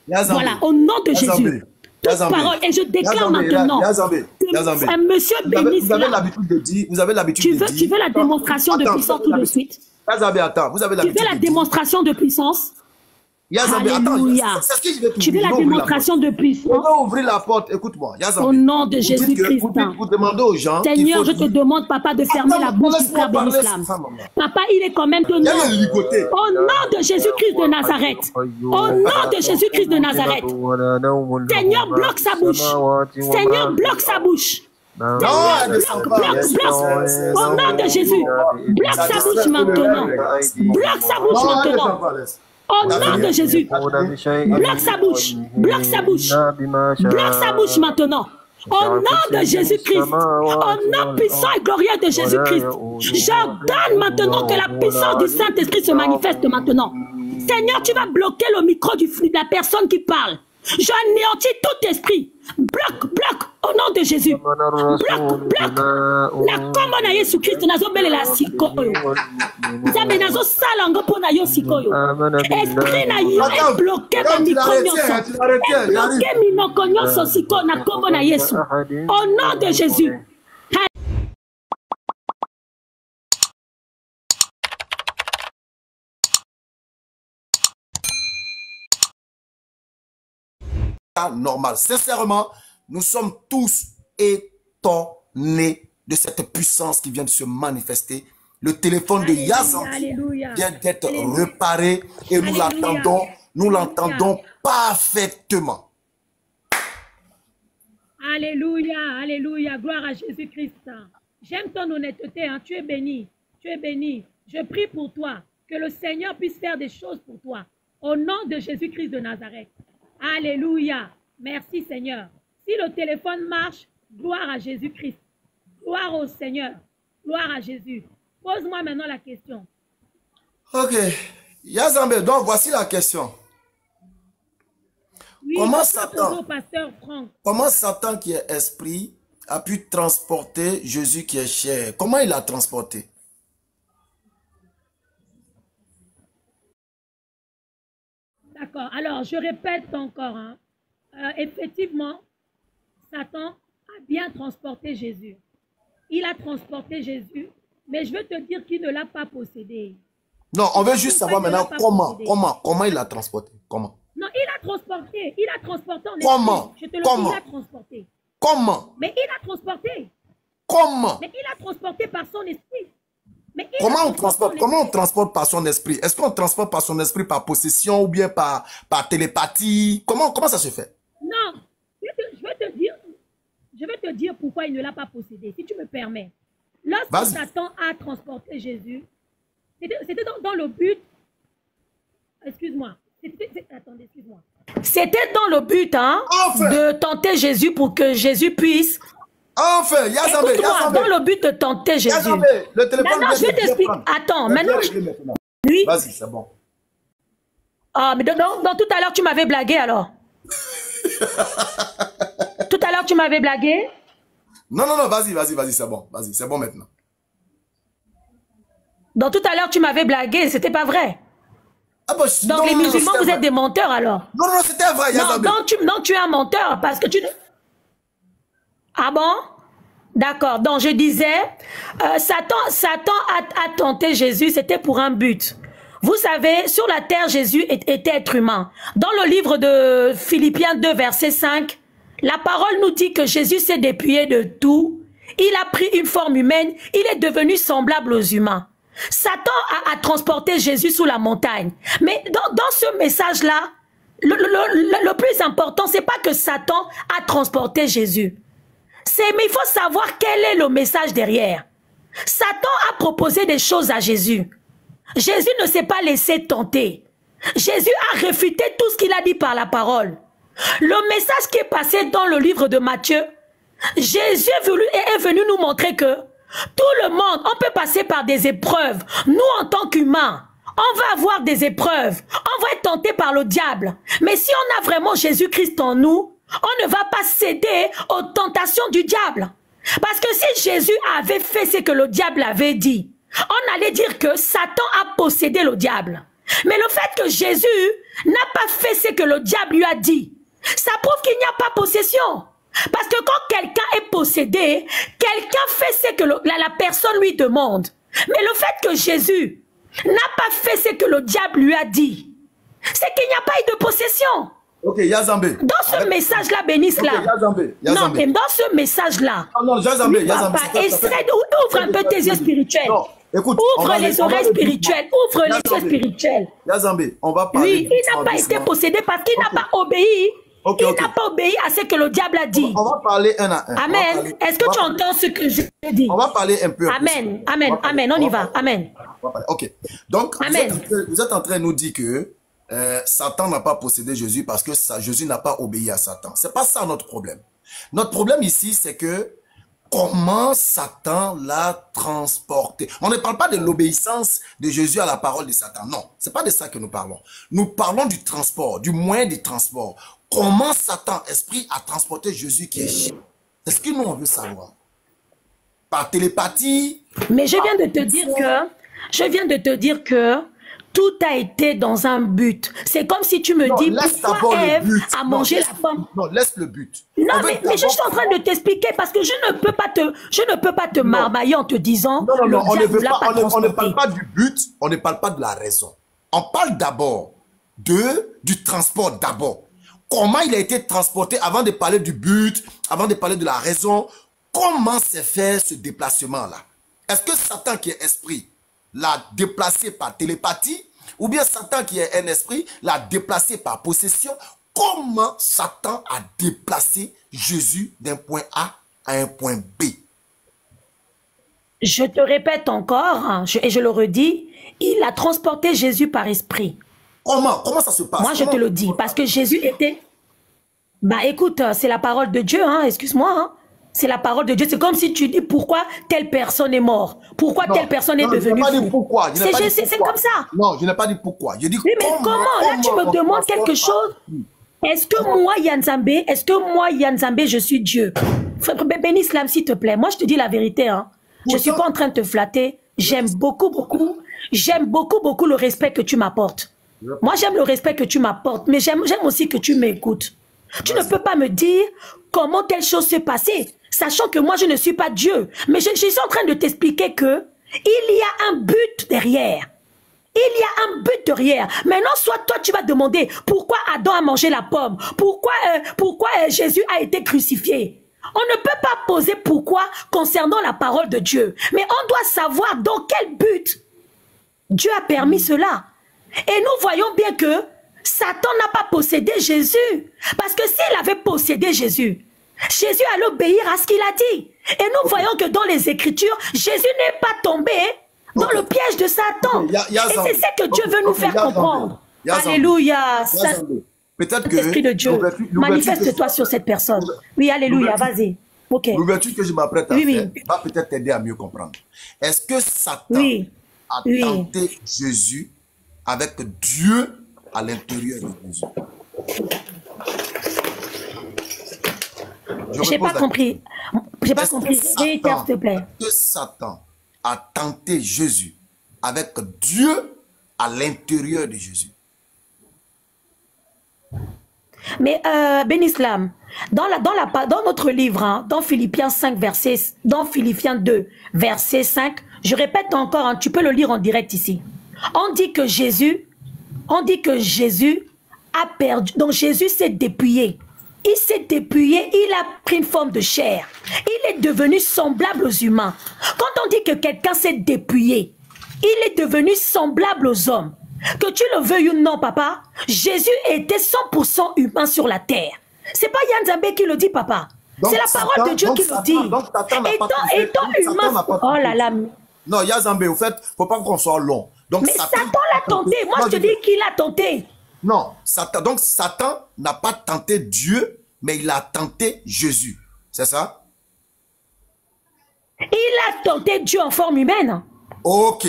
Voilà, au nom de Jésus. Toute parole, et je déclare maintenant que monsieur bénisse. Vous avez l'habitude de dire, tu veux la démonstration de puissance tout de suite. Yazambé, attends, vous avez l'habitude. Tu veux la démonstration de puissance? Yazambé, attends, c'est ce que je vais te tu veux la démonstration de puissance? On va ouvrir la porte, écoute-moi. Au nom de Jésus-Christ. Vous demandez aux gens. Seigneur, je te demande, papa, de fermer la bouche du frère Benislam. Papa, il est quand même de nom. Au nom de Jésus-Christ de Nazareth. Au nom de Jésus-Christ de Nazareth. Seigneur, bloque sa bouche. Seigneur, bloque sa bouche. Bloque. Au nom de Jésus. Bloque sa bouche maintenant. Bloque sa bouche maintenant. Au nom de Jésus, bloque sa bouche, bloque sa bouche, bloque sa bouche maintenant. Au nom de Jésus-Christ, au nom puissant et glorieux de Jésus-Christ, j'ordonne maintenant que la puissance du Saint-Esprit se manifeste maintenant. Seigneur, tu vas bloquer le micro de la personne qui parle. J'anéantis tout esprit. Bloque au nom de Jésus. Bloque. La commune à Jésus-Christ, nazo belle la sikoyo. Zabe nazo salango pour na yo sikoyo. Esprit na yo est bloqué par micro nyonso. Bloqué minoko nyonso siko na commune à Jésus. Au nom de Jésus. Normal. Sincèrement, nous sommes tous étonnés de cette puissance qui vient de se manifester. Le téléphone de Yazambé vient d'être réparé et nous l'entendons parfaitement. Alléluia, alléluia, gloire à Jésus-Christ. J'aime ton honnêteté, hein. Tu es béni, tu es béni. Je prie pour toi, que le Seigneur puisse faire des choses pour toi. Au nom de Jésus-Christ de Nazareth. Alléluia. Merci Seigneur. Si le téléphone marche, gloire à Jésus-Christ. Gloire au Seigneur. Gloire à Jésus. Pose-moi maintenant la question. Ok. Yazambé, donc voici la question. Oui, comment Satan qui est esprit a pu transporter Jésus qui est chair? Comment il l'a transporté? D'accord. Alors, je répète encore. Hein. Effectivement, Satan a bien transporté Jésus. Il a transporté Jésus, mais je veux te dire qu'il ne l'a pas possédé. Non, on veut juste savoir maintenant comment il l'a transporté. Comment? Non, il a transporté en esprit. Comment? Je te le dis, il a transporté. Comment? Mais il a transporté. Comment? Mais il a transporté par son esprit. Comment on transporte par son esprit? Est-ce qu'on transporte par son esprit par possession ou bien par télépathie? Comment ça se fait? Non, je vais te dire pourquoi il ne l'a pas possédé, si tu me permets. Lorsque Satan a transporté Jésus, c'était dans le but... Excuse-moi. Attendez, excuse-moi. C'était dans le but de tenter Jésus pour que Jésus puisse... Enfin, Yazambé, dans le but de tenter Jésus. Yazambé, le téléphone maintenant, je vais t'expliquer. Attends, maintenant... Oui. Vas-y, c'est bon. Ah, mais donc tout à l'heure, tu m'avais blagué alors. Tout à l'heure, tu m'avais blagué. Non, vas-y, c'est bon. Vas-y, c'est bon maintenant. Donc tout à l'heure, tu m'avais blagué, c'était pas vrai. Ah bah, donc les musulmans, vous êtes des menteurs alors. Non, c'était vrai, Yazambé. Non, tu es un menteur parce que tu... Ah bon? D'accord. Donc je disais, Satan a tenté Jésus, c'était pour un but. Vous savez, sur la terre, Jésus était être humain. Dans le livre de Philippiens 2, verset 5, la parole nous dit que Jésus s'est dépouillé de tout. Il a pris une forme humaine, il est devenu semblable aux humains. Satan a transporté Jésus sous la montagne. Mais dans ce message-là, le plus important, c'est pas que Satan a transporté Jésus. Mais il faut savoir quel est le message derrière. Satan a proposé des choses à Jésus. Jésus ne s'est pas laissé tenter. Jésus a réfuté tout ce qu'il a dit par la parole. Le message qui est passé dans le livre de Matthieu, Jésus est venu nous montrer que tout le monde, on peut passer par des épreuves. Nous, en tant qu'humains, on va avoir des épreuves. On va être tenté par le diable. Mais si on a vraiment Jésus-Christ en nous, on ne va pas céder aux tentations du diable. Parce que si Jésus avait fait ce que le diable avait dit, on allait dire que Satan a possédé le diable. Mais le fait que Jésus n'a pas fait ce que le diable lui a dit, ça prouve qu'il n'y a pas possession. Parce que quand quelqu'un est possédé, quelqu'un fait ce que la personne lui demande. Mais le fait que Jésus n'a pas fait ce que le diable lui a dit, c'est qu'il n'y a pas eu de possession. Ok, Yazambé. Dans ce message-là, bénisse-là. Okay, Yazambé. Non, mais dans ce message-là. Non, Yazambé. Ouvre un peu tes yeux spirituels. Non, écoute. Ouvre les oreilles spirituelles. Ouvre les yeux spirituels. Yazambé, on va parler. Oui, il n'a pas été possédé parce qu'il n'a pas obéi. Il n'a pas obéi à ce que le diable a dit. On va parler un à un. Amen. Est-ce que tu entends ce que je dis? On va parler un peu. Amen. Amen. Amen. On y va. Amen. Ok. Donc, Amen. vous êtes en train de nous dire que Satan n'a pas possédé Jésus parce que Jésus n'a pas obéi à Satan. C'est pas ça notre problème. Notre problème ici, c'est que comment Satan l'a transporté. On ne parle pas de l'obéissance de Jésus à la parole de Satan. Non, c'est pas de ça que nous parlons. Nous parlons du transport, du moyen de transport. Comment Satan, esprit, a transporté Jésus qui est chiant. C'est ce que nous, on veut savoir. Par télépathie. Mais je viens de te dire que tout a été dans un but. C'est comme si tu me dis pourquoi Ève a mangé la pomme. Non, laisse le but. Non, mais je suis en train de t'expliquer parce que je ne peux pas te marmailler en te disant. Non, on ne parle pas du but, on ne parle pas de la raison. On parle d'abord du transport d'abord. Comment il a été transporté avant de parler du but, avant de parler de la raison. Comment s'est fait ce déplacement-là? Est-ce que Satan qui est esprit l'a déplacé par télépathie ou bien Satan qui est un esprit l'a déplacé par possession? Comment Satan a déplacé Jésus d'un point A à un point B? Je te répète encore, et je le redis, il a transporté Jésus par esprit. Comment ça se passe? Moi, je te le dis, parce que Jésus était... Bah écoute, c'est la parole de Dieu, hein, excuse-moi, hein. C'est la parole de Dieu. C'est comme si tu dis pourquoi telle personne est morte. Pourquoi telle personne est devenue fou. C'est comme ça. Non, je n'ai pas dit pourquoi. Je dis oui, mais comment? Là, tu me demandes quelque chose. Est-ce que moi, Yanzambé, je suis Dieu? Bénis l'âme, s'il te plaît. Moi, je te dis la vérité. Hein. Je ne suis pas en train de te flatter. J'aime beaucoup le respect que tu m'apportes. Moi, j'aime le respect que tu m'apportes, mais j'aime aussi que tu m'écoutes. Tu ne peux pas me dire comment telle chose s'est passée, sachant que moi, je ne suis pas Dieu. Mais je suis en train de t'expliquer que il y a un but derrière. Il y a un but derrière. Maintenant, soit toi, tu vas demander pourquoi Adam a mangé la pomme, pourquoi Jésus a été crucifié. On ne peut pas poser pourquoi concernant la parole de Dieu. Mais on doit savoir dans quel but Dieu a permis cela. Et nous voyons bien que Satan n'a pas possédé Jésus. Parce que s'il avait possédé Jésus, Jésus allait obéir à ce qu'il a dit. Et nous voyons que dans les Écritures, Jésus n'est pas tombé dans le piège de Satan. Et c'est ce que Dieu veut nous faire comprendre. Alléluia. Peut-être que l'Esprit de Dieu, manifeste-toi sur cette personne. Oui, alléluia, vas-y. Okay. L'ouverture que je m'apprête à faire va peut-être t'aider à mieux comprendre. Est-ce que Satan a tenté Jésus avec Dieu à l'intérieur de Jésus? J'ai pas compris. J'ai pas compris. Réitère, s'il te plaît. Est-ce que Satan a tenté Jésus avec Dieu à l'intérieur de Jésus? Mais Bénislam, dans notre livre, hein, dans Philippiens 5, dans Philippiens 2, verset 5, je répète encore, hein, tu peux le lire en direct ici. On dit que Jésus a perdu, donc Jésus s'est dépouillé. Il s'est dépouillé, il a pris une forme de chair. Il est devenu semblable aux humains. Quand on dit que quelqu'un s'est dépouillé, il est devenu semblable aux hommes. Que tu le veuilles ou non, papa, Jésus était 100% humain sur la terre. C'est pas Yanzambé qui le dit, papa. C'est la parole de Dieu qui le dit. Étant humain... Oh là là. Non, Yanzambé, au fait, faut pas qu'on soit long. Donc, mais Satan l'a tenté. Moi, je te dis qu'il a tenté. Non, donc Satan n'a pas tenté Dieu, mais il a tenté Jésus. C'est ça? Il a tenté Dieu en forme humaine. Ok.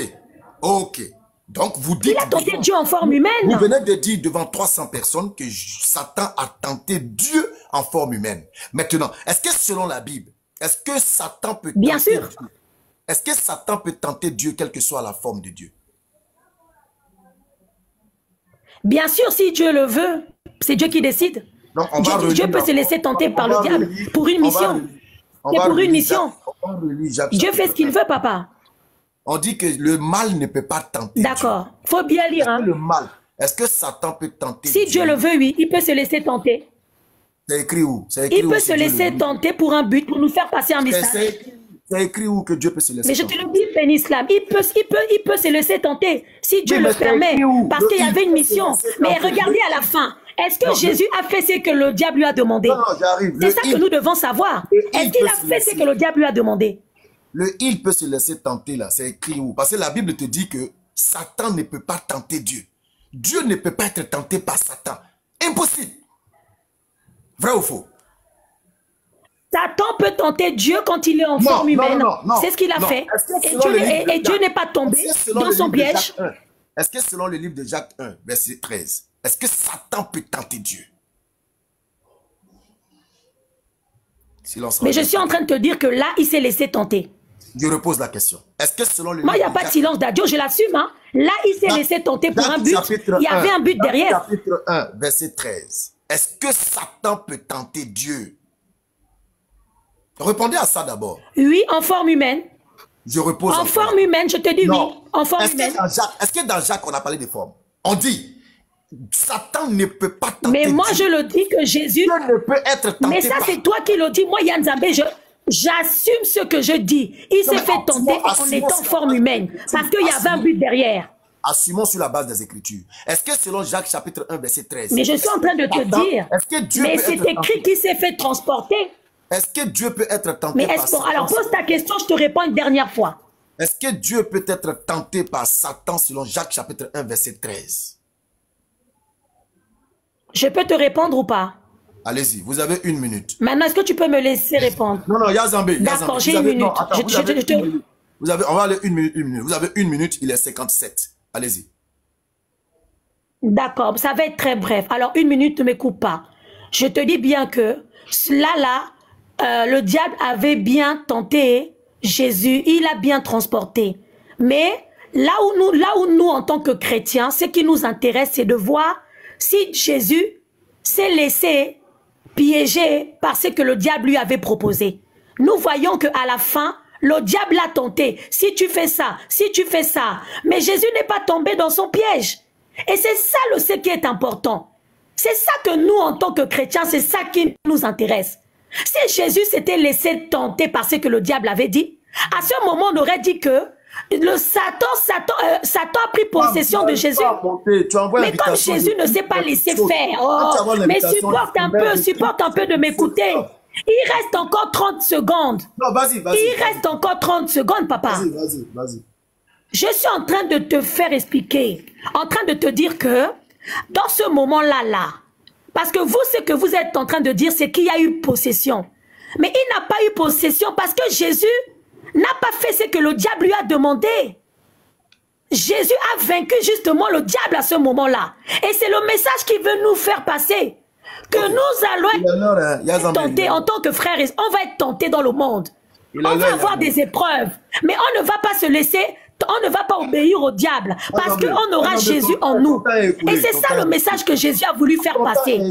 Donc vous dites... Il a tenté Dieu en forme humaine. Vous venez de dire devant 300 personnes que Satan a tenté Dieu en forme humaine. Maintenant, est-ce que selon la Bible, est-ce que Satan peut Bien sûr. Dieu? Est-ce que Satan peut tenter Dieu quelle que soit la forme de Dieu? Bien sûr, si Dieu le veut, c'est Dieu qui décide. Donc, on va relire, Dieu peut se laisser tenter par le diable pour une mission. C'est pour une mission. Dieu fait ce qu'il veut, papa. On dit que le mal ne peut pas tenter. D'accord. Il faut bien lire. Hein. Le mal, est-ce que Satan peut tenter Si Dieu le veut, oui, il peut se laisser tenter. C'est écrit où? Écrit il peut se laisser tenter pour un but, pour nous faire passer un message. C'est écrit où que Dieu peut se laisser tenter? Mais je te le dis, Ben Islam, il peut se laisser tenter, si Dieu le permet, parce qu'il y avait une mission. Mais regardez à la fin, est-ce que Jésus a fait ce que le diable lui a demandé? C'est ça que nous devons savoir. Est-ce qu'il a fait ce que le diable lui a demandé? Il peut se laisser tenter là, c'est écrit où? Parce que la Bible te dit que Satan ne peut pas tenter Dieu. Dieu ne peut pas être tenté par Satan. Impossible. Vrai ou faux? Satan peut tenter Dieu quand il est en forme humaine. C'est ce qu'il a fait. Et Dieu n'est pas tombé dans son piège. Est-ce que selon le livre de Jacques 1, verset 13, est-ce que Satan peut tenter Dieu? Mais je suis en train de te dire que là, il s'est laissé tenter. Je repose la question. Est-ce que selon le Moi, il n'y a pas de silence d'adieu, je l'assume. Hein. Là, il s'est laissé tenter pour un but. Il y avait un but derrière. Chapitre 1, verset 13. Est-ce que Satan peut tenter Dieu? Répondez à ça d'abord. Oui, en forme humaine. Je repose. En forme humaine, je te dis oui. En forme humaine. Est-ce que dans Jacques, on a parlé de forme? On dit, Satan ne peut pas tenter Mais moi, Dieu. je le dis que Jésus... Dieu ne peut être tenté. Mais ça, c'est toi qui le dis. Moi, Yann Zambé, j'assume ce que je dis. Il s'est fait tenter en étant forme humaine. Parce qu'il y avait un but derrière. Assumons sur la base des Écritures. Est-ce que selon Jacques chapitre 1, verset 13... Mais je suis en train de te dire... Mais c'est écrit qu'il s'est fait transporter. Est-ce que Dieu peut être tenté mais par Satan? Alors pose ta question, je te réponds une dernière fois. Est-ce que Dieu peut être tenté par Satan selon Jacques chapitre 1, verset 13? Je peux te répondre ou pas? Allez-y, vous avez 1 minute. Maintenant, est-ce que tu peux me laisser répondre? Non, Yazambé. D'accord, j'ai 1 minute. Vous avez, on va aller 1 minute, 1 minute. Vous avez 1 minute, il est 57. Allez-y. D'accord, ça va être très bref. Alors, 1 minute, ne me coupe pas. Je te dis bien que le diable avait bien tenté Jésus, il a bien transporté. Mais là où nous, en tant que chrétiens, ce qui nous intéresse, c'est de voir si Jésus s'est laissé piéger par ce que le diable lui avait proposé. Nous voyons qu'à la fin, le diable l'a tenté. Si tu fais ça, si tu fais ça. Mais Jésus n'est pas tombé dans son piège. Et c'est ça ce qui est important. C'est ça que nous, en tant que chrétiens, c'est ça qui nous intéresse. Si Jésus s'était laissé tenter par ce que le diable avait dit, à ce moment, on aurait dit que Satan a pris possession de Jésus. Mais comme Jésus ne s'est pas laissé faire, mais supporte un peu de m'écouter. Il reste encore 30 secondes. Non, vas-y. Il reste encore 30 secondes, papa. Vas-y. Je suis en train de te faire expliquer, en train de te dire que dans ce moment-là, parce que vous, ce que vous êtes en train de dire, c'est qu'il y a eu possession. Mais il n'a pas eu possession parce que Jésus n'a pas fait ce que le diable lui a demandé. Jésus a vaincu justement le diable à ce moment-là. Et c'est le message qu'il veut nous faire passer. Que nous allons être tentés en tant que frères. On va être tentés dans le monde. On va avoir des épreuves. Mais on ne va pas se laisser... On ne va pas obéir au diable parce qu'on aura Jésus en nous. Et c'est ça le message que Jésus a voulu faire passer.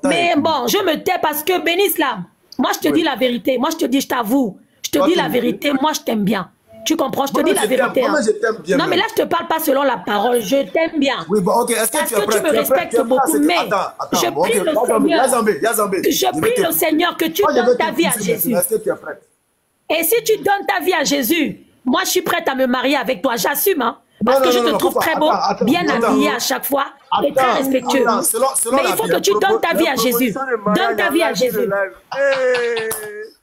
Mais bon, je me tais parce que bénisse là. Moi, je te dis la vérité. Moi, je te dis, je t'avoue. Je te dis la vérité. Moi, je t'aime bien. Tu comprends? Je te dis la vérité. Non, mais là, je ne te parle pas selon la parole. Je t'aime bien. Oui, bon, ok. Est-ce que tu me respectes beaucoup? Mais je prie le Seigneur. Je prie le Seigneur que tu donnes ta vie à Jésus. Et si tu donnes ta vie à Jésus, moi, je suis prête à me marier avec toi. J'assume, hein. Parce que je te trouve très beau, bien habillé à chaque fois et très respectueux. Mais il faut que tu donnes ta vie à Jésus. Donne ta vie à Jésus.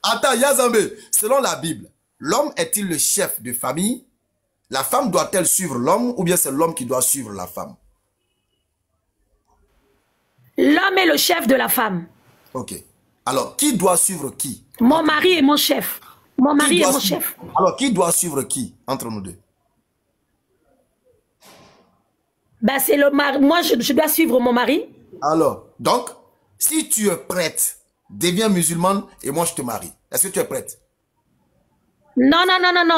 Attends, Yazambé, selon la Bible, l'homme est-il le chef de famille? La femme doit-elle suivre l'homme ou bien c'est l'homme qui doit suivre la femme? L'homme est le chef de la femme. Ok. Alors, qui doit suivre qui? Mon mari est mon chef. Mon mari est mon chef. Alors, qui doit suivre qui entre nous deux? Ben, c'est le mari. Moi, je dois suivre mon mari. Alors, donc, si tu es prête, deviens musulmane et moi, je te marie. Est-ce que tu es prête? Non.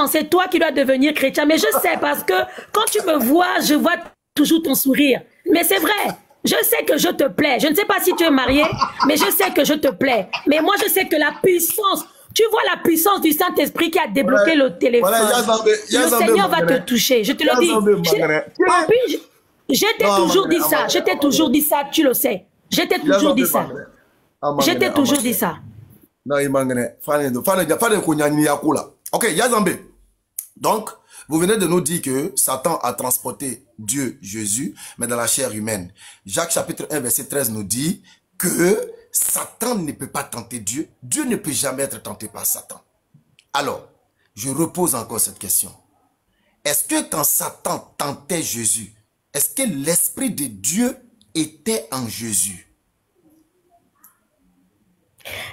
C'est toi qui dois devenir chrétien. Mais je sais parce que quand tu me vois, je vois toujours ton sourire. Mais c'est vrai. Je sais que je te plais. Je ne sais pas si tu es marié, mais je sais que je te plais. Mais moi, je sais que la puissance, tu vois la puissance du Saint-Esprit qui a débloqué le téléphone. Le Seigneur va te toucher. Je te le dis. Je t'ai toujours dit ça. Je t'ai toujours dit ça. Tu le sais. Je t'ai toujours dit ça. Je t'ai toujours dit ça. Ok, Yazambe. Donc, vous venez de nous dire que Satan a transporté Dieu, Jésus, mais dans la chair humaine. Jacques chapitre 1, verset 13 nous dit que Satan ne peut pas tenter Dieu. Dieu ne peut jamais être tenté par Satan. Alors, je repose encore cette question. Est-ce que quand Satan tentait Jésus, est-ce que l'Esprit de Dieu était en Jésus?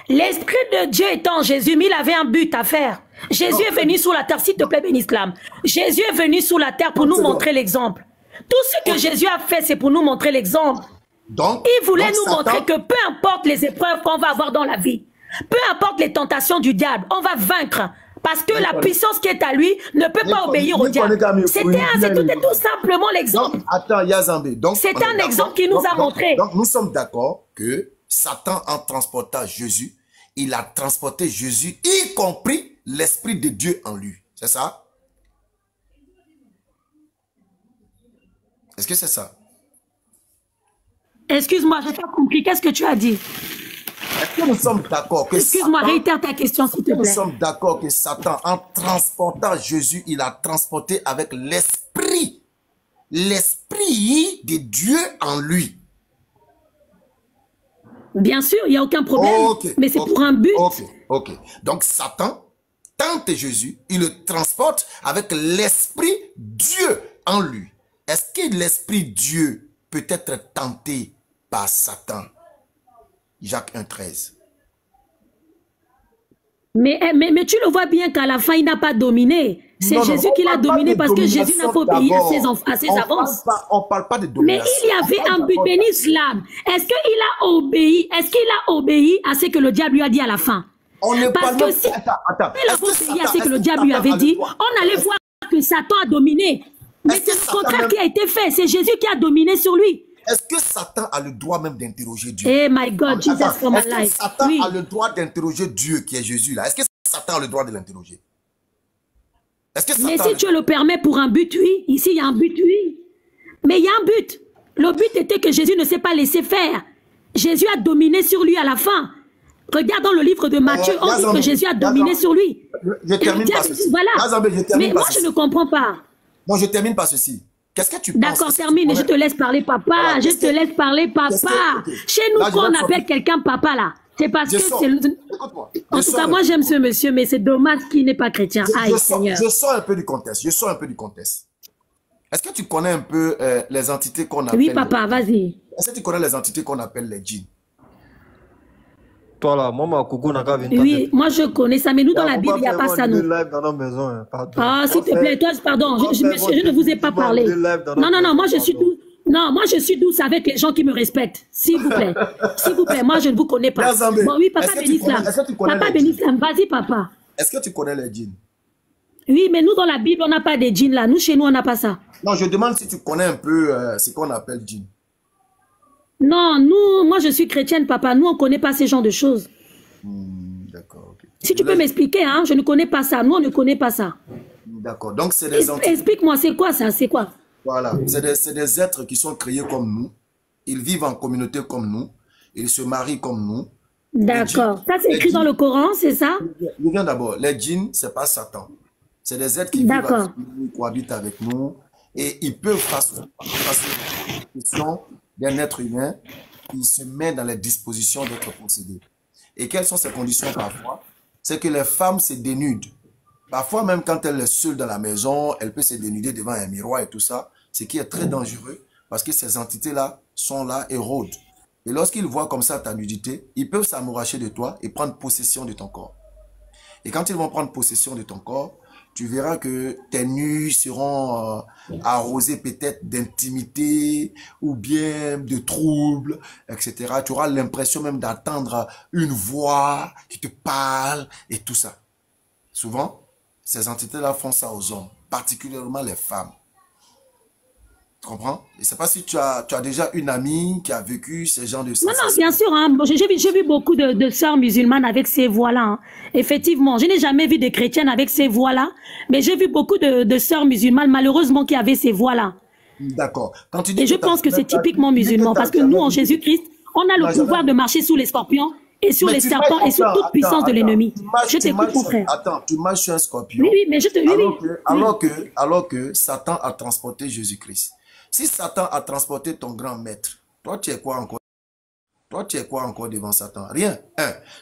L'Esprit de Dieu était en Jésus, mais il avait un but à faire. Jésus est venu sur la terre, s'il te plaît, bénis-l'âme. Jésus est venu sur la terre pour nous montrer l'exemple. Tout ce que Jésus a fait, c'est pour nous montrer l'exemple. Il voulait nous montrer que peu importe les épreuves qu'on va avoir dans la vie, peu importe les tentations du diable, on va vaincre. Parce que la puissance qui est à lui ne peut pas obéir au diable. C'était tout simplement l'exemple. Attends, Yazambe. C'est un exemple qui nous a montré. Donc, nous sommes d'accord que Satan, en transportant Jésus, il a transporté Jésus, y compris l'Esprit de Dieu en lui. C'est ça? Est-ce que c'est ça? Excuse-moi, je n'ai pas compris. Qu'est-ce que tu as dit? Est-ce que nous sommes d'accord que Excuse-moi, réitère ta question, s'il te plaît. Nous sommes d'accord que Satan, en transportant Jésus, il a transporté avec l'Esprit de Dieu en lui. Bien sûr, il n'y a aucun problème, mais c'est pour un but. Ok. Donc Satan tente Jésus, il le transporte avec l'Esprit Dieu en lui. Est-ce que l'Esprit Dieu peut être tenté par Satan? Jacques 1,13. Mais tu le vois bien qu'à la fin, il n'a pas dominé. C'est Jésus qui l'a dominé parce que Jésus n'a pas obéi à ses avances. On ne parle pas de domination. Mais il y avait un but, béni l'âme. Est-ce qu'il a obéi? Est-ce qu'il a obéi à ce que le diable lui a dit à la fin? Parce que si il a obéi à ce que le diable lui avait dit, on allait voir que Satan a dominé. Mais c'est le contraire qui a été fait. C'est Jésus qui a dominé sur lui. Est-ce que Satan a le droit même d'interroger Dieu? Eh my God, Jesus for my life. Est-ce que Satan a le droit d'interroger Dieu qui est Jésus là? Est-ce que Satan a le droit de l'interroger? Mais si tu le permets pour un but, oui. Ici, il y a un but, oui. Mais il y a un but. Le but était que Jésus ne s'est pas laissé faire. Jésus a dominé sur lui à la fin. Regarde dans le livre de Matthieu, on dit que Jésus a dominé sur lui. Je termine par ceci. Voilà. Mais moi, je ne comprends pas. Non, je termine par ceci. Qu'est-ce que tu penses? D'accord, termine. Je te laisse parler, papa. Voilà, je te laisse parler, papa. Chez nous, quand on appelle quelqu'un papa, là, c'est parce que c'est... En tout cas, moi, j'aime ce monsieur, mais c'est dommage qu'il n'est pas chrétien. Seigneur. Je sors un peu du contexte. Est-ce que tu connais un peu les entités qu'on appelle... Oui, papa, vas-y. Est-ce que tu connais les entités qu'on appelle les djinns? Toi là, moi, oui, moi je connais ça, mais nous dans la Bible, il n'y a pas ça, nous. Ah, s'il te plaît, toi, pardon, je ne vous ai pas parlé. Non, moi je suis douce. Non, moi je suis douce avec les gens qui me respectent. S'il vous plaît. S'il vous plaît, moi je ne vous connais pas. Bon, oui, papa Bénislam. Papa Bénislam, vas-y, papa. Est-ce que tu connais les djinns? Oui, mais nous dans la Bible, on n'a pas de djinns là. Nous, chez nous, on n'a pas ça. Non, je demande si tu connais un peu ce qu'on appelle djinn. Non, moi je suis chrétienne, papa. Nous, on ne connaît pas ces genres de choses. D'accord. Okay. Si tu peux m'expliquer, hein, je ne connais pas ça. Nous, on ne connaît pas ça. D'accord. Donc, c'est des entités. Explique-moi, c'est quoi ça? C'est quoi? Voilà. C'est des êtres qui sont créés comme nous. Ils vivent en communauté comme nous. Ils se marient comme nous. D'accord. Ça, c'est écrit dans le Coran, c'est ça? Je viens d'abord. Les djinns, ce n'est pas Satan. C'est des êtres qui vivent avec nous, cohabitent avec nous. Et ils peuvent passer une question d'un être humain qui se met dans les dispositions d'être possédé. Et quelles sont ces conditions parfois? C'est que les femmes se dénudent. Parfois, même quand elle est seule dans la maison, elle peut se dénuder devant un miroir et tout ça, ce qui est très dangereux parce que ces entités-là sont là et rôdent. Et lorsqu'ils voient comme ça ta nudité, ils peuvent s'amouracher de toi et prendre possession de ton corps. Et quand ils vont prendre possession de ton corps, tu verras que tes nuits seront arrosées peut-être d'intimité ou bien de troubles, etc. Tu auras l'impression même d'entendre une voix qui te parle et tout ça. Souvent, ces entités-là font ça aux hommes, particulièrement les femmes. Tu comprends? Je ne sais pas si tu as déjà une amie qui a vécu ce genre de Non, sensations. non, bien sûr. Hein. Bon, j'ai vu beaucoup de sœurs musulmanes avec ces voix-là. Hein. Effectivement, je n'ai jamais vu de chrétiennes avec ces voix-là, mais j'ai vu beaucoup de sœurs musulmanes, malheureusement, qui avaient ces voix-là. D'accord. Quand tu dis Et je pense que c'est typiquement musulman, parce que nous, en Jésus-Christ, on a le pouvoir de marcher sous les scorpions et sur les serpents et sur toute puissance de l'ennemi. Je t'écoute, mon frère. Attends, tu marches sur un scorpion. Oui, oui, mais je te... Alors que Satan a transporté Jésus-Christ. Si Satan a transporté ton grand maître, toi tu es quoi encore? Toi tu es quoi encore devant Satan? Rien.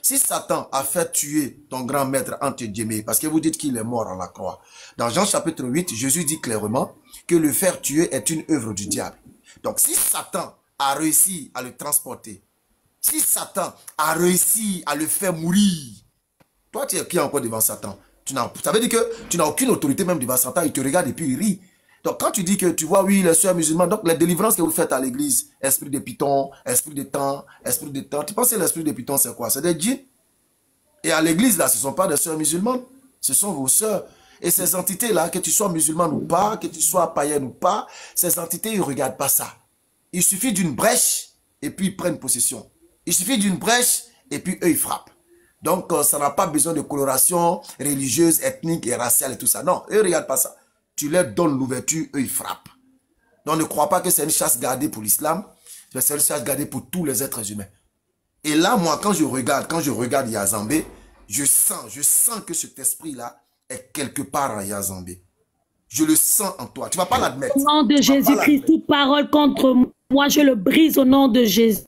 Si Satan a fait tuer ton grand maître entre guillemets, parce que vous dites qu'il est mort à la croix. Dans Jean chapitre 8, Jésus dit clairement que le faire tuer est une œuvre du diable. Donc si Satan a réussi à le transporter, si Satan a réussi à le faire mourir, toi tu es qui encore devant Satan? Ça veut dire que tu n'as aucune autorité même devant Satan, il te regarde et puis il rit. Donc, quand tu dis que tu vois, oui, les soeurs musulmanes, donc les délivrances que vous faites à l'église, esprit de python, esprit de temps, tu penses que l'esprit de python, c'est quoi? C'est des djinns. Et à l'église, là, ce ne sont pas des soeurs musulmanes, ce sont vos soeurs. Et ces entités-là, que tu sois musulman ou pas, que tu sois païenne ou pas, ces entités, ils ne regardent pas ça. Il suffit d'une brèche, et puis ils prennent possession. Il suffit d'une brèche, et puis eux, ils frappent. Donc, ça n'a pas besoin de coloration religieuse, ethnique et raciale et tout ça. Non, eux, ils ne regardent pas ça. Tu leur donnes l'ouverture, eux ils frappent. Donc ne crois pas que c'est une chasse gardée pour l'islam, c'est une chasse gardée pour tous les êtres humains. Et là, moi, quand je regarde Yazambé, je sens que cet esprit-là est quelque part en Yazambé. Je le sens en toi. Tu ne vas pas l'admettre. Au nom de Jésus-Christ, toute parole contre moi, je le brise au nom de Jésus.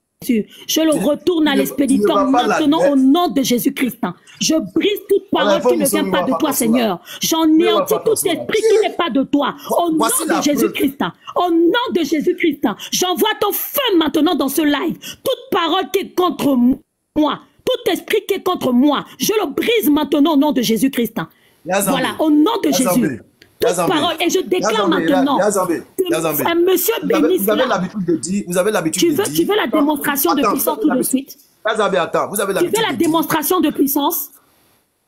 Je le retourne à l'expéditeur maintenant au nom de Jésus-Christ. Je brise toute parole qui ne vient pas de toi, Seigneur. J'anéantis tout esprit qui n'est pas de toi. Au nom de Jésus-Christ. Au nom de Jésus-Christ. J'envoie ton feu maintenant dans ce live. Toute parole qui est contre moi, tout esprit qui est contre moi, je le brise maintenant au nom de Jésus-Christ. Voilà, au nom de Jésus. Toute parole, et je déclare maintenant que monsieur bénisse. Vous avez l'habitude de dire, tu veux la démonstration de puissance tout de suite? Yazambé, attends, vous avez l'habitude. Tu veux la démonstration de puissance?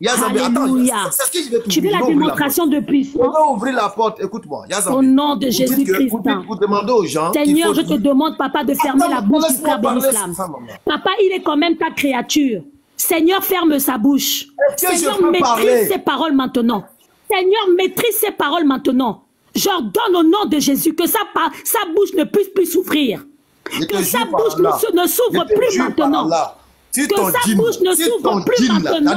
Yazambé, attends, c'est ce que je vais tu veux la démonstration de puissance? On va ouvrir la porte, écoute-moi, Yazambé. Au nom de Jésus-Christ. Vous demandez aux gens. Seigneur, je te demande, papa, de fermer la bouche du frère Ben Islam. Papa, il est quand même ta créature. Seigneur, ferme sa bouche. Seigneur, maîtrise ses paroles maintenant. Seigneur, maîtrise ces paroles maintenant. J'ordonne au nom de Jésus que sa bouche ne puisse plus souffrir. Que sa bouche ne s'ouvre plus maintenant. Que sa bouche ne s'ouvre plus maintenant.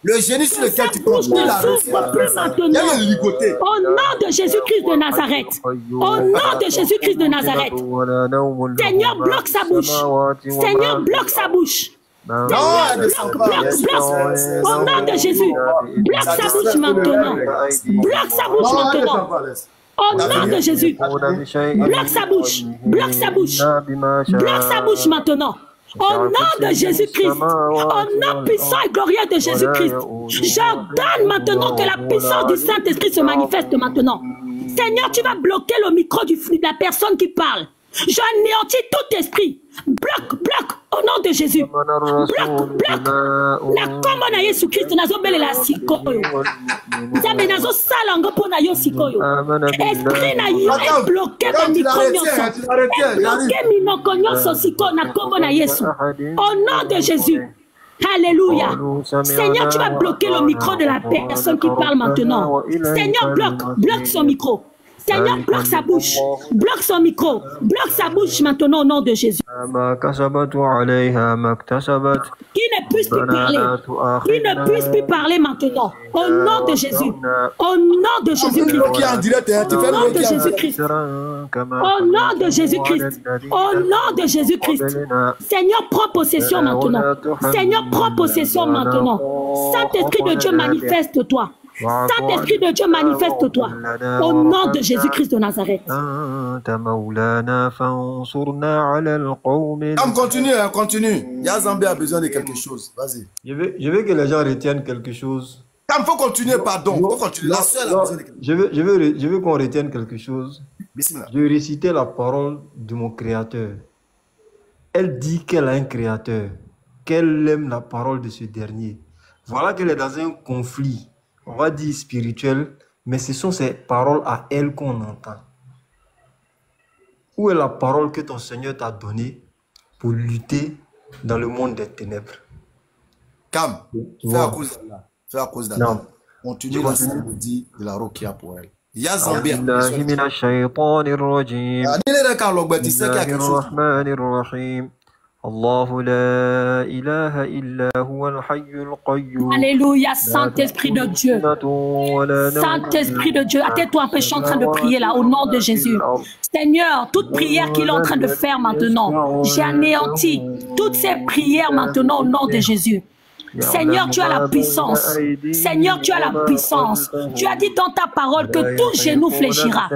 Le génie sur lequel tu prends, ne s'ouvre plus maintenant. Au nom de Jésus-Christ de Nazareth. Au nom de Jésus-Christ de Nazareth. Seigneur, bloque sa bouche. Seigneur, bloque sa bouche. Bloque. Au nom de Jésus. Bloque sa bouche maintenant. Bloque sa bouche maintenant. Au nom de Jésus. Bloque sa bouche. Bloque sa bouche. Bloque sa bouche maintenant. Au nom de Jésus-Christ, au nom puissant et glorieux de Jésus-Christ, j'ordonne maintenant que la puissance du Saint-Esprit se manifeste maintenant. Seigneur, tu vas bloquer le micro de la personne qui parle. J'anéantis tout esprit. Bloque au nom de Jésus. Bloque. La commune à Jésus-Christ, nazo belle la sikoyo. Zabe nazo salango pour na yo sikoyo. Esprit na yo est bloqué dans le micro nyonso. Bloqué minoko nyonso siko na commune à Jésus. Au nom de Jésus. Alléluia. Seigneur, tu vas bloquer le micro de la personne qui parle maintenant. Seigneur, bloque son micro. Seigneur, bloque sa bouche, bloque son micro, bloque sa bouche maintenant au nom de Jésus. Qui ne puisse plus parler, qui ne puisse plus parler maintenant, au nom de Jésus, au nom de Jésus-Christ, au nom de Jésus-Christ, au nom de Jésus-Christ, au nom de Jésus-Christ. Seigneur, prends possession maintenant. Seigneur, prends possession maintenant. Saint-Esprit de Dieu, manifeste-toi. Saint-Esprit de Dieu, manifeste-toi au nom de Jésus-Christ de Nazareth. Continue. Yazambé a besoin de quelque chose. Vas-y. Je veux que les gens retiennent quelque chose. Il faut continuer, pardon. Faut continuer. La seule a besoin de quelque chose. Je veux qu'on retienne quelque chose. Bismillah. Je vais réciter la parole de mon Créateur. Elle dit qu'elle a un Créateur, qu'elle aime la parole de ce dernier. Voilà qu'elle est dans un conflit, on va dire spirituel, mais ce sont ces paroles à elle qu'on entend. Où est la parole que ton Seigneur t'a donnée pour lutter dans le monde des ténèbres? Calme. Fais à cause d'Allah. Fais à cause d'Allah. Non. Continue la samedi de la Rokia pour elle. Ya Zambia. بالله من الشيطان الرجيم بسم الله الرحمن الرحيم الله لا إله إلا هو الحي القيوم. Alléluia, Saint-Esprit de Dieu. Saint-Esprit de Dieu, attends-toi un peu, je suis en train de prier là, au nom de Jésus. Seigneur, toute prière qu'il est en train de faire maintenant, j'ai anéanti toutes ces prières maintenant au nom de Jésus. Seigneur, tu as la puissance. Seigneur, tu as la puissance. Tu as dit dans ta parole que tout genou fléchira.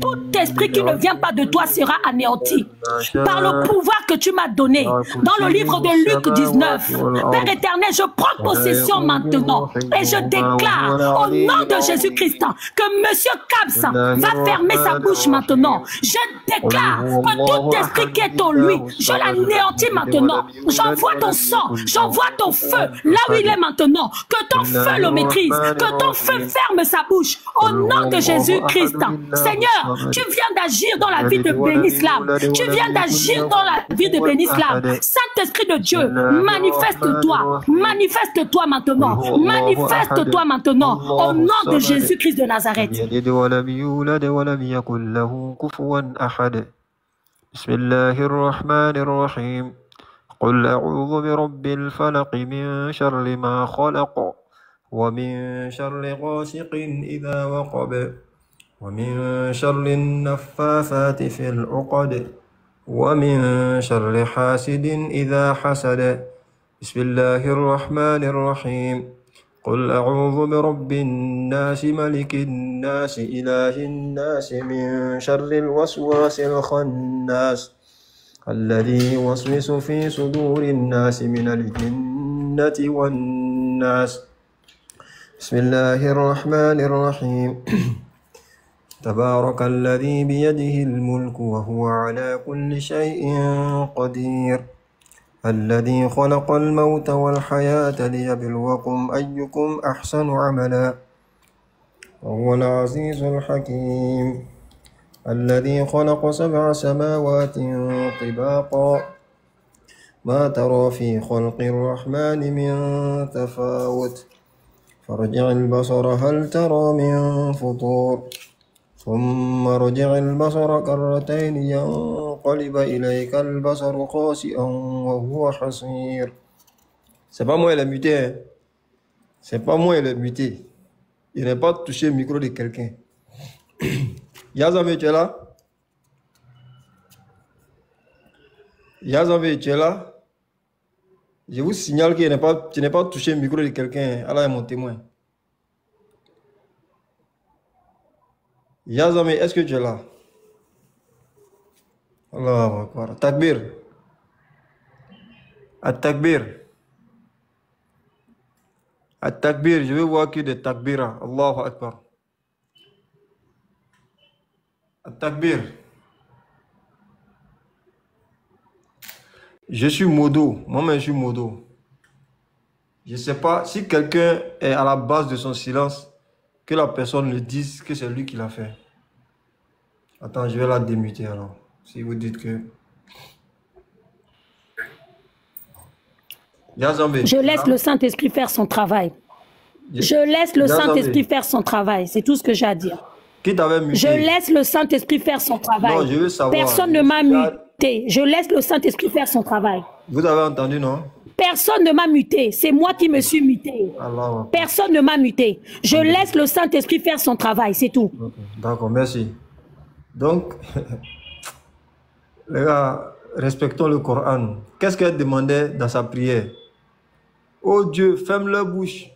Tout esprit qui ne vient pas de toi sera anéanti. Par le pouvoir que tu m'as donné dans le livre de Luc 19. Père éternel, je prends possession maintenant et je déclare au nom de Jésus-Christ que Monsieur Kabs va fermer sa bouche maintenant. Je déclare que tout esprit qui est en lui, je l'anéantis maintenant. J'envoie ton sang, j'envoie ton feu. Là où il est maintenant, que ton feu le maîtrise, que ton feu ferme sa bouche, au nom de Jésus-Christ. Seigneur, tu viens d'agir dans la vie de Benislam, tu viens d'agir dans la vie de Benislam. Saint-Esprit de Dieu, manifeste-toi maintenant, manifeste-toi maintenant, au nom de Jésus-Christ de Nazareth. قل أعوذ برب الفلق من شر ما خلق ومن شر غاسق إذا وقب ومن شر النفاثات في العقد ومن شر حاسد إذا حسد بسم الله الرحمن الرحيم قل أعوذ برب الناس ملك الناس إله الناس من شر الوسواس الخناس الذي يوسوس في صدور الناس من الجنة والناس بسم الله الرحمن الرحيم تبارك الذي بيده الملك وهو على كل شيء قدير الذي خلق الموت والحياة ليبلوكم أيكم أحسن عملا وهو العزيز الحكيم الذي خلق 7 سماوات طباقا ما ترى في خلق الرحمن من تفاوت فارجع البصر هل ترى من فطور ثم ارجع البصر كرتين ينقلب إليك البصر خاسئا وهو حصير. C'est pas moi il est muté, hein? C'est pas moi il est muté. Il n'est pas touché le micro de quelqu'un. Yazame, tu es là? Yazame, tu es là? Je vous signale que tu n'es pas touché le micro de quelqu'un. Allah est mon témoin. Yazame, est-ce que tu es là? Allahu Akbar. Takbir. At-takbir. At-takbir. Je veux voir que des takbira. Allahu Akbar. Takbir. Je suis modo. Moi-même, je suis modo. Je ne sais pas si quelqu'un est à la base de son silence, que la personne le dise que c'est lui qui l'a fait. Attends, je vais la démuter alors. Si vous dites que... Je laisse le Saint-Esprit faire son travail. Je laisse le Saint-Esprit faire son travail. C'est tout ce que j'ai à dire. Qui t'avait muté? Je laisse le Saint-Esprit faire son travail. Non, je veux savoir. Personne ne m'a muté. Je laisse le Saint-Esprit faire son travail. Vous avez entendu, non? Personne ne m'a muté. C'est moi qui me suis muté. Allah. Personne ne m'a muté. Je laisse le Saint-Esprit faire son travail. C'est tout. Okay. D'accord, merci. Donc, les gars, respectons le Coran. Qu'est-ce qu'elle demandait dans sa prière? Oh Dieu, ferme leur bouche.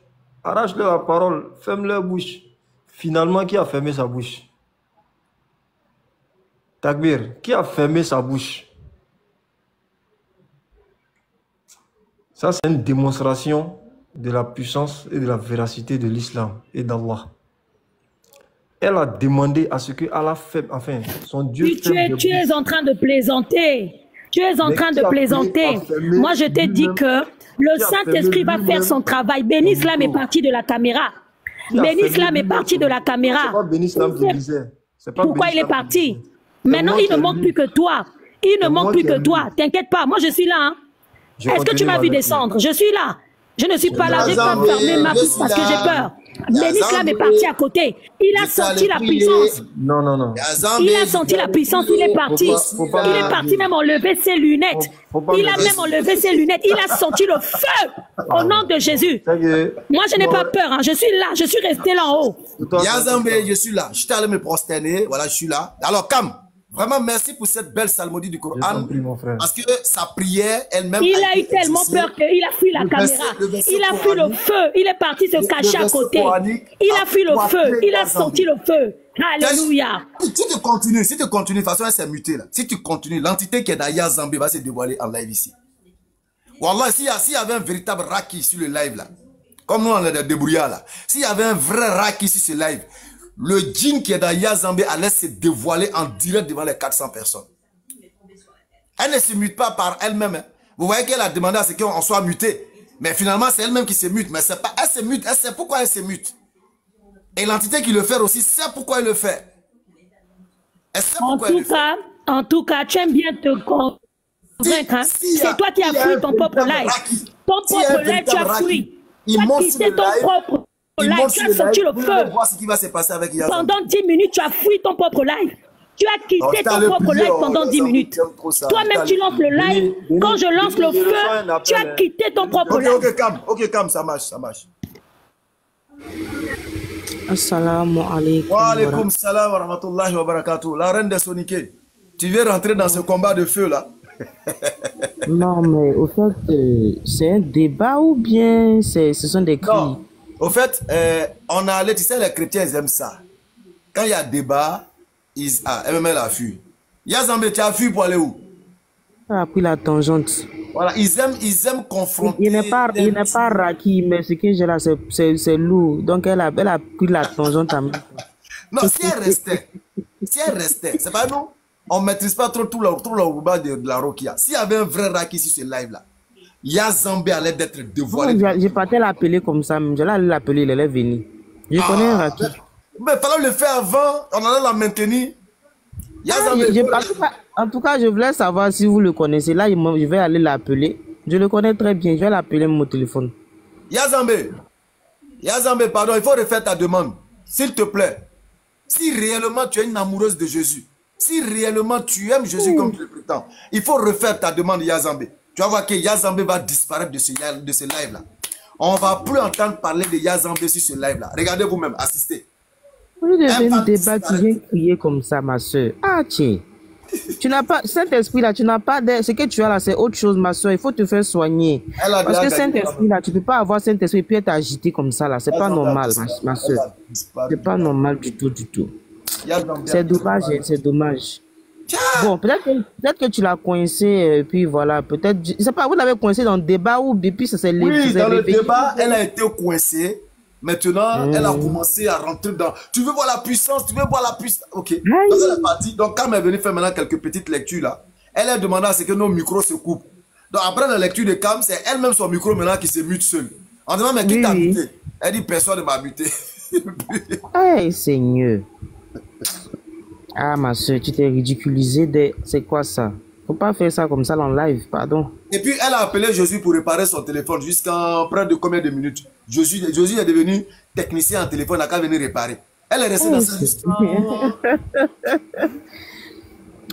Arrache-leur la parole. Ferme leur bouche. Finalement, qui a fermé sa bouche? Takbir, qui a fermé sa bouche? Ça, c'est une démonstration de la puissance et de la véracité de l'islam et d'Allah. Elle a demandé à ce que Allah fait, enfin, son Dieu... Tu es en train de plaisanter. Tu es en train de plaisanter. Moi, je t'ai dit que le Saint-Esprit va faire son travail. Benislam est parti de la caméra. Benislam est parti de la caméra. C'est pas Benislam qui disait. Pourquoi il est parti? Maintenant, il ne manque plus que toi. Il ne manque plus que toi. T'inquiète pas, moi je suis là. Hein. Est-ce que tu m'as vu descendre? Je suis là. Je ne suis pas là. J'ai pas fermé ma bouche parce que j'ai peur. Ménislam est parti à côté. Il a senti la puissance. Non, non, non. Il a senti la puissance. Il est parti. Il est parti même enlever ses lunettes. Il a même enlevé ses lunettes. Il a senti le feu au nom de Jésus. Moi, je n'ai pas peur. Hein. Je suis là. Je suis resté là en haut. Yazambé, je suis là. Je suis allé me prosterner. Voilà, je suis là. Alors, Cam, vraiment, merci pour cette belle psalmodie du Coran. Parce que sa prière elle-même. Il a eu tellement peur qu'il a fui la caméra. Il a fui le feu. Il est parti se cacher à côté. Il a fui le feu. Il a senti le feu. Alléluia. Si tu continues, de toute façon, elle s'est mutée là. Si tu continues, l'entité qui est dans Yazambé va se dévoiler en live ici. Wallah, s'il y avait un véritable raki sur le live là, comme nous on est des débrouillards là, s'il y avait un vrai raki sur ce live, le djinn qui est dans Yazambé allait se dévoiler en direct devant les 400 personnes. Elle ne se mute pas par elle-même. Hein. Vous voyez qu'elle a demandé à ce qu'on soit muté. Mais finalement, c'est elle-même qui se mute. Mais c'est pas, elle se mute, elle sait pourquoi elle se mute. Et l'entité qui le fait aussi sait pourquoi elle le fait. Elle sait pourquoi elle le fait. En tout cas, tu aimes bien te convaincre. Hein? C'est toi qui as fui ton propre live. Ton propre live, tu as fui. Tu as quitté ton propre live. Tu as senti le feu. Voir ce qui va se passer avec Yazambé. Pendant 10 minutes, tu as fui ton propre live. Tu as quitté ton propre live pendant 10 minutes. Toi-même, tu lances le live. Quand je lance le feu, tu as quitté ton propre live. Ok, Cam, ça marche, ça marche. Assalamu alaikum. Wa alaikum salam wa rahmatullahi wa barakatuh. La reine des soniqués, tu viens rentrer dans ce combat de feu là? Non, mais au fait, c'est un débat ou bien ce sont des cris? Non, au fait, on a allé, tu sais, les chrétiens, ils aiment ça. Quand il y a débat, MML a fui. Yazambé, tu as fui pour aller où? Ça a pris la tangente. Voilà, ils aiment confronter. Il n'est pas raki, mais ce que j'ai là, c'est lourd. Donc elle a pris la tangente à moi. Non, si elle restait, c'est pas nous. On ne maîtrise pas trop le rouba de la Rokia. S'il y avait un vrai raki sur ce live là, Yazambé allait d'être dévoilé. Je partais l'appeler comme ça, mais j'allais l'appeler, il allait venir. Je connais un raki. Mais il fallait le faire avant, on allait la maintenir. En tout cas, je voulais savoir si vous le connaissez. Là, je vais aller l'appeler. Je le connais très bien. Je vais l'appeler mon téléphone. Yazambé, pardon, il faut refaire ta demande. S'il te plaît. Si réellement tu es une amoureuse de Jésus, si réellement tu aimes Jésus comme tu le prétends, il faut refaire ta demande, Yazambé. Tu vas voir que Yazambé va disparaître de ce live-là. On ne va plus entendre parler de Yazambé sur ce live-là. Regardez vous-même, assistez. Au lieu de venir débattre, tu viens crier comme ça, ma soeur. Ah, tiens. Tu n'as pas, Saint-Esprit là, tu n'as pas ce que tu as là, c'est autre chose, ma soeur. Il faut te faire soigner. Parce que Saint-Esprit là, tu ne peux pas avoir Saint-Esprit et puis être agité comme ça là. C'est pas normal, ma soeur. C'est pas normal du tout, du tout. C'est dommage, c'est dommage. Bon, peut-être que tu l'as coincé, et puis voilà, peut-être, je sais pas, vous l'avez coincé dans le débat ou depuis ça s'est levé. Oui, dans le débat, elle a été coincée. Maintenant, elle a commencé à rentrer dans... Tu veux voir la puissance? Ok. Donc, elle est partie. Donc, quand elle est venue faire maintenant quelques petites lectures là, elle a demandé à ce que nos micros se coupent. Donc, après la lecture de Cam, c'est elle-même son micro maintenant qui se mute seule. On demande, mais qui t'a muté? Elle dit, personne ne m'a muté. Hey, Seigneur. Ah, ma soeur, tu t'es ridiculisé. C'est quoi ça? Faut pas faire ça comme ça en live, pardon. Et puis, elle a appelé Jésus pour réparer son téléphone jusqu'à près de combien de minutes? Jésus est devenu technicien en téléphone, elle n'a qu'à venir réparer. Elle est restée dans sa histoire.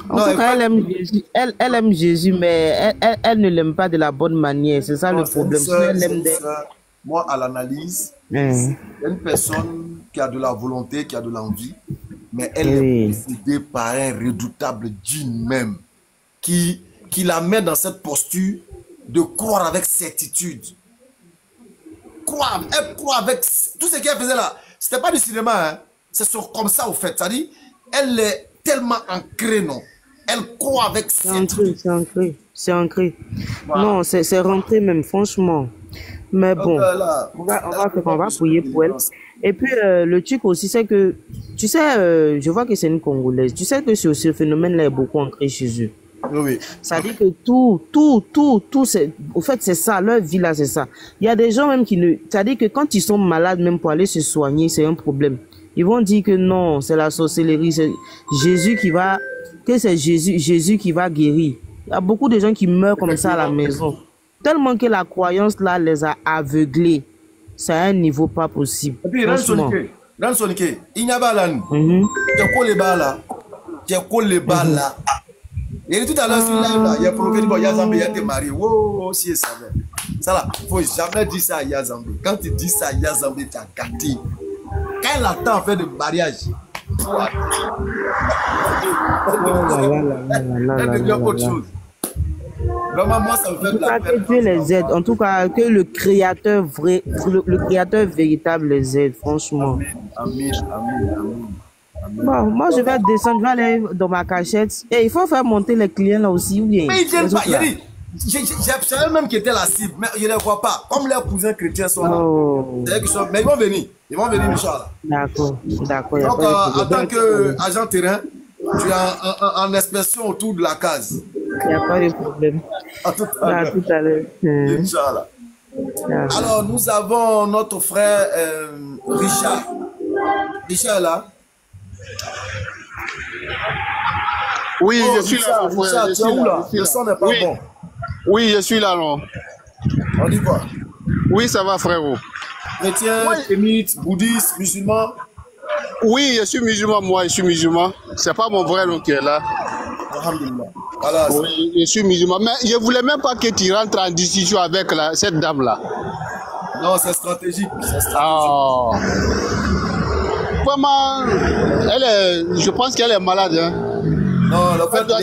En tout cas, elle aime Jésus, mais elle ne l'aime pas de la bonne manière. C'est ça le problème. Moi, à l'analyse, c'est une personne qui a de la volonté, qui a de l'envie, mais elle est possédée par un redoutable djinn même, qui la met dans cette posture de croire avec certitude. Elle croit avec tout ce qu'elle faisait là. C'était pas du cinéma, hein. C'est comme ça au fait. C'est-à-dire, elle est tellement ancrée, non. Elle croit avec certitude. C'est ancré. Voilà. Non, c'est rentré même, franchement. Mais bon, on va prier pour elle. Et puis, le truc aussi, c'est que, tu sais, je vois que c'est une Congolaise. Tu sais que ce phénomène-là est beaucoup ancré chez eux. Oui. Ça dit que tout, au fait, c'est ça, leur vie là, c'est ça. Il y a des gens même qui ne, ça dit que quand ils sont malades, même pour aller se soigner, c'est un problème. Ils vont dire que non, c'est la sorcellerie, c'est Jésus qui va que c'est Jésus qui va guérir. Il y a beaucoup de gens qui meurent comme ça à la maison. Tellement que la croyance là les a aveuglés. C'est à un niveau pas possible. Et puis, dans son équipe, il n'y a pas là. Tu as les balles là. Et tout à l'heure, sur live là, il y a provoqué du Yazambé, il y a des maris. Wow, si et ça. Ça là, il ne faut jamais dire ça à Yazambé. Quand tu dis ça à Yazambé, tu as gâté. Quand elle attend à faire de mariage, elle devient autre chose. Vraiment, moi, ça me fait de la peine. Que Dieu les aide. En tout cas, que le créateur véritable les aide, franchement. Amen. Bon, moi, je vais descendre, je vais aller dans ma cachette. Et il faut faire monter les clients là aussi, ou bien? Mais ils viennent pas. J'ai même qui était la cible, mais je ne les vois pas. Comme leurs cousins chrétiens sont là. Oh. Mais ils vont venir. Ils vont venir, Inch'Allah. D'accord. Donc, en tant qu'agent terrain, tu es en expression autour de la case. Il n'y a pas de problème. À tout à l'heure. Inch'Allah. Alors, nous avons notre frère Richard. Richard est là. Oui, je suis là. Richard, tu es où là? Le son n'est pas bon. Oui, je suis là, non. On dit quoi? Oui, ça va, frérot. Chrétien, kémite, bouddhiste, musulman? Oui, je suis musulman, moi, je suis musulman. C'est pas mon vrai nom qui est là. Alhamdulillah. Voilà, oui, je suis musulman. Mais je voulais même pas que tu rentres en discussion avec cette dame-là. Non, c'est stratégique. Oh. Vraiment, je pense qu'elle est malade. Hein. Non, le fait elle doit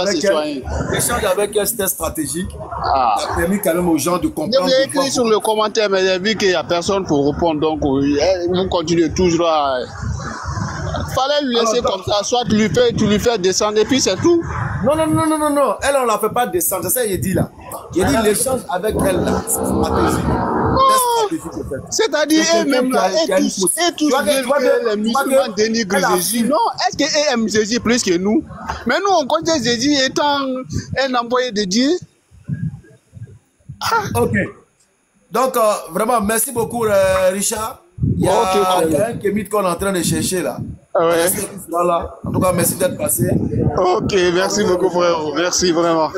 se soigner. L'échange avec elle, c'était stratégique. Ça a permis quand même aux gens de comprendre. J'ai écrit sur le commentaire, mais j'ai vu qu'il n'y a personne pour répondre. Donc, vous continuez toujours à... Fallait lui laisser comme ça, soit tu lui fais descendre et puis c'est tout. Non. Elle, on ne la fait pas descendre. C'est ça qu'il dit là. Il dit l'échange avec elle là, c'est stratégique. C'est-à-dire eux-mêmes là, et tous que les musulmans dénigrent Jésus. Non, est-ce qu'ils aiment Jésus plus que nous? Mais nous, on connaît Jésus étant un envoyé de Dieu. Ok. Donc, vraiment, merci beaucoup, Richard. Il y a un kémite qu'on est en train de chercher là. Ouais. En tout cas, merci d'être passé. Ok, merci beaucoup, frère. Merci vraiment.